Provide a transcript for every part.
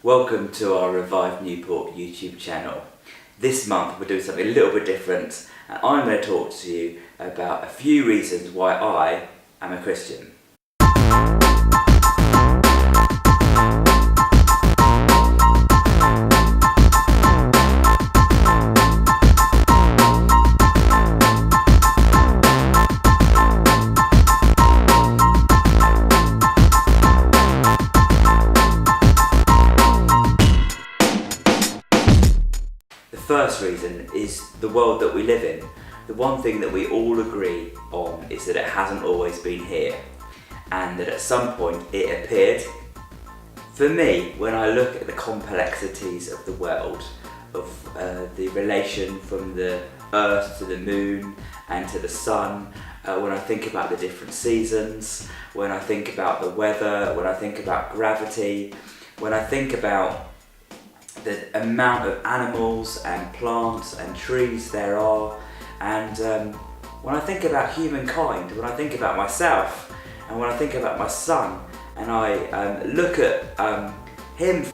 Welcome to our Revive Newport YouTube channel. This month we're doing something a little bit different, and I'm going to talk to you about a few reasons why I am a Christian. The first reason is the world that we live in. The one thing that we all agree on is that it hasn't always been here, and that at some point it appeared. For me, when I look at the complexities of the world, of the relation from the earth to the moon and to the sun, when I think about the different seasons, when I think about the weather, when I think about gravity, when I think about the amount of animals and plants and trees there are, and when I think about humankind, when I think about myself, and when I think about my son, and I look at him,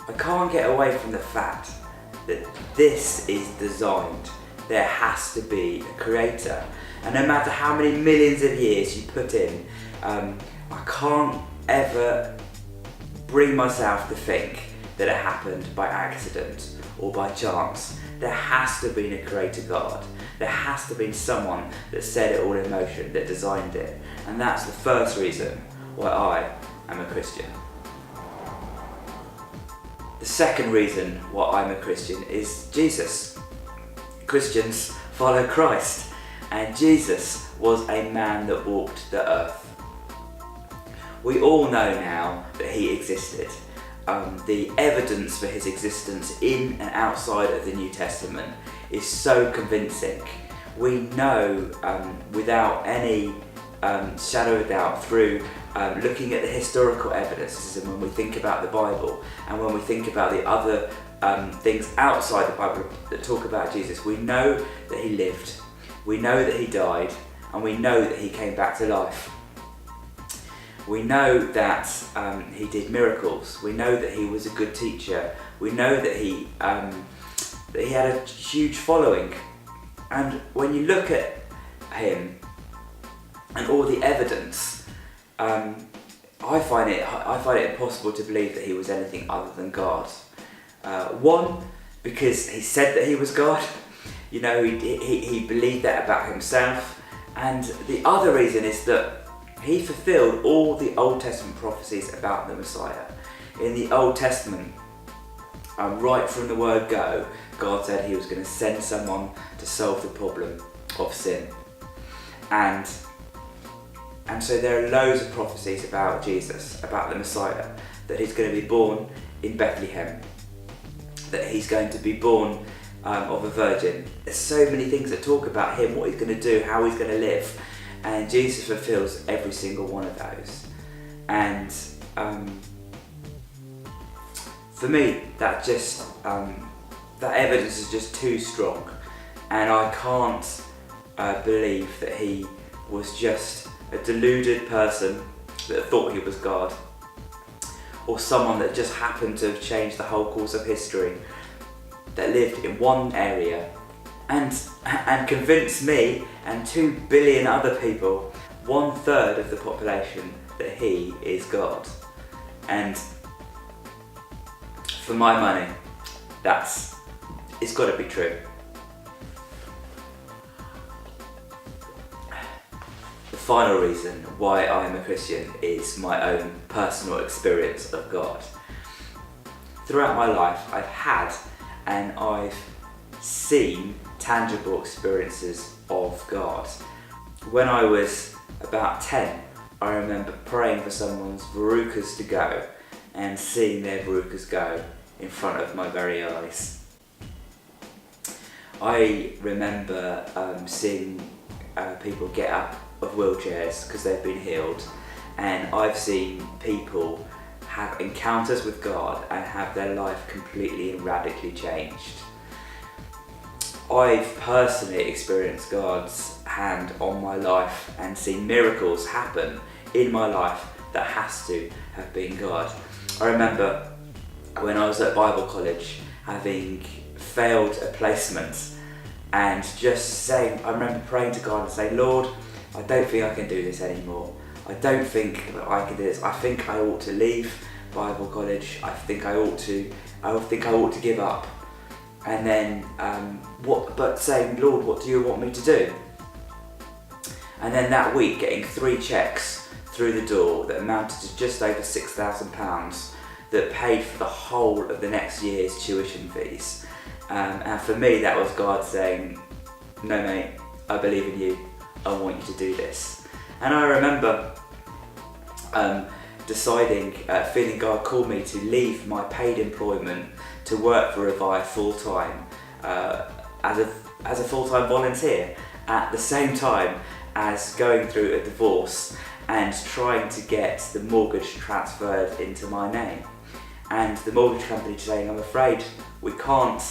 I can't get away from the fact that this is designed. There has to be a creator, and no matter how many millions of years you put in, I can't ever bring myself to think that it happened by accident or by chance. There has to be a creator God. There has to be someone that set it all in motion, that designed it. And that's the first reason why I am a Christian. The second reason why I'm a Christian is Jesus. Christians follow Christ, and Jesus was a man that walked the earth. We all know now that he existed. The evidence for his existence in and outside of the New Testament is so convincing. We know without any shadow of doubt through looking at the historical evidences, and when we think about the Bible and when we think about the other things outside the Bible that talk about Jesus, we know that he lived, we know that he died, and we know that he came back to life. We know that he did miracles. We know that he was a good teacher. We know that he had a huge following. And when you look at him and all the evidence, I find it impossible to believe that he was anything other than God. One, because he said that he was God. You know, he believed that about himself. And the other reason is that he fulfilled all the Old Testament prophecies about the Messiah. In the Old Testament, right from the word go, God said he was going to send someone to solve the problem of sin. And so there are loads of prophecies about Jesus, about the Messiah, that he's going to be born in Bethlehem, that he's going to be born of a virgin. There's so many things that talk about him, what he's going to do, how he's going to live. And Jesus fulfills every single one of those. And for me, that evidence is just too strong. And I can't believe that he was just a deluded person that thought he was God, or someone that just happened to have changed the whole course of history, that lived in one area and convince me and 2 billion other people, 1/3 of the population, that he is God. And for my money, it's got to be true. The final reason why I'm a Christian is my own personal experience of God. Throughout my life, I've had and I've seen tangible experiences of God. When I was about 10, I remember praying for someone's verrucas to go and seeing their verrucas go in front of my very eyes. I remember seeing people get up of wheelchairs because they've been healed, and I've seen people have encounters with God and have their life completely and radically changed. I've personally experienced God's hand on my life and seen miracles happen in my life that has to have been God. I remember when I was at Bible college, having failed a placement, and just saying, I remember praying to God and saying, Lord, I don't think I can do this anymore. I don't think that I can do this. I think I ought to leave Bible college. I think I ought to give up. And then, but saying, Lord, what do you want me to do? And then that week, getting 3 cheques through the door that amounted to just over £6,000 that paid for the whole of the next year's tuition fees. And for me, that was God saying, no mate, I believe in you, I want you to do this. And I remember deciding, feeling God called me to leave my paid employment to work for Revive full-time as a full-time volunteer, at the same time as going through a divorce and trying to get the mortgage transferred into my name. And the mortgage company saying, I'm afraid we can't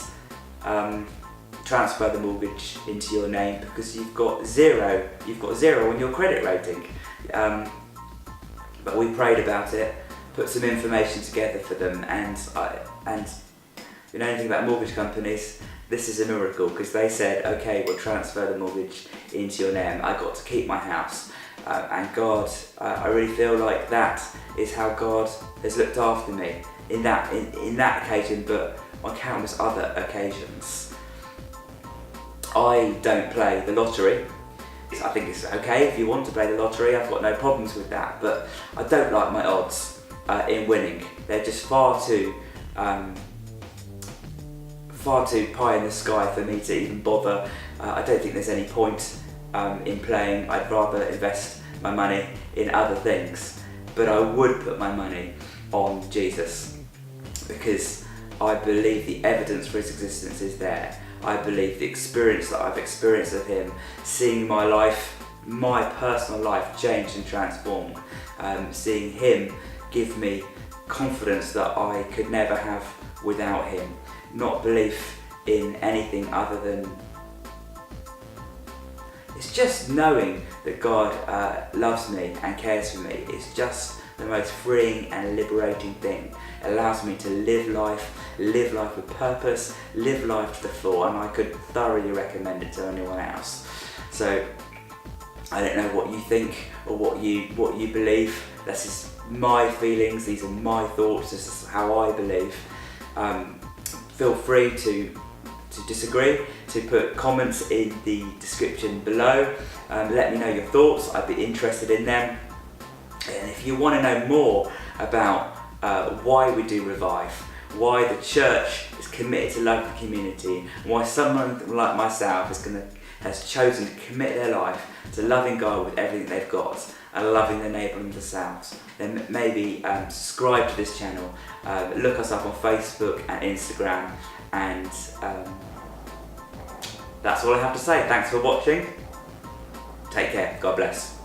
transfer the mortgage into your name because you've got zero on your credit rating. But we prayed about it, put some information together for them, and you know anything about mortgage companies, this is a miracle, because they said, okay, we'll transfer the mortgage into your name. I got to keep my house. And God, I really feel like that is how God has looked after me in that occasion, but on countless other occasions. I don't play the lottery. I think it's okay if you want to play the lottery, I've got no problems with that, but I don't like my odds in winning. They're just far too pie in the sky for me to even bother. I don't think there's any point in playing. I'd rather invest my money in other things, but I would put my money on Jesus because I believe the evidence for his existence is there. I believe the experience that I've experienced of him, seeing my life, my personal life changed and transformed, seeing him give me confidence that I could never have without him, not belief in anything other than, it's just knowing that God loves me and cares for me. It's just the most freeing and liberating thing. It allows me to live life with purpose, live life to the full, and I could thoroughly recommend it to anyone else. So I don't know what you think or what you believe. This is my feelings, these are my thoughts, this is how I believe. Feel free to disagree, to put comments in the description below. Let me know your thoughts, I'd be interested in them. And if you want to know more about why we do Revive, why the church is committed to love the community, and why someone like myself has chosen to commit their life to loving God with everything they've got and loving their neighbour themselves, then maybe subscribe to this channel, look us up on Facebook and Instagram, and that's all I have to say. Thanks for watching. Take care. God bless.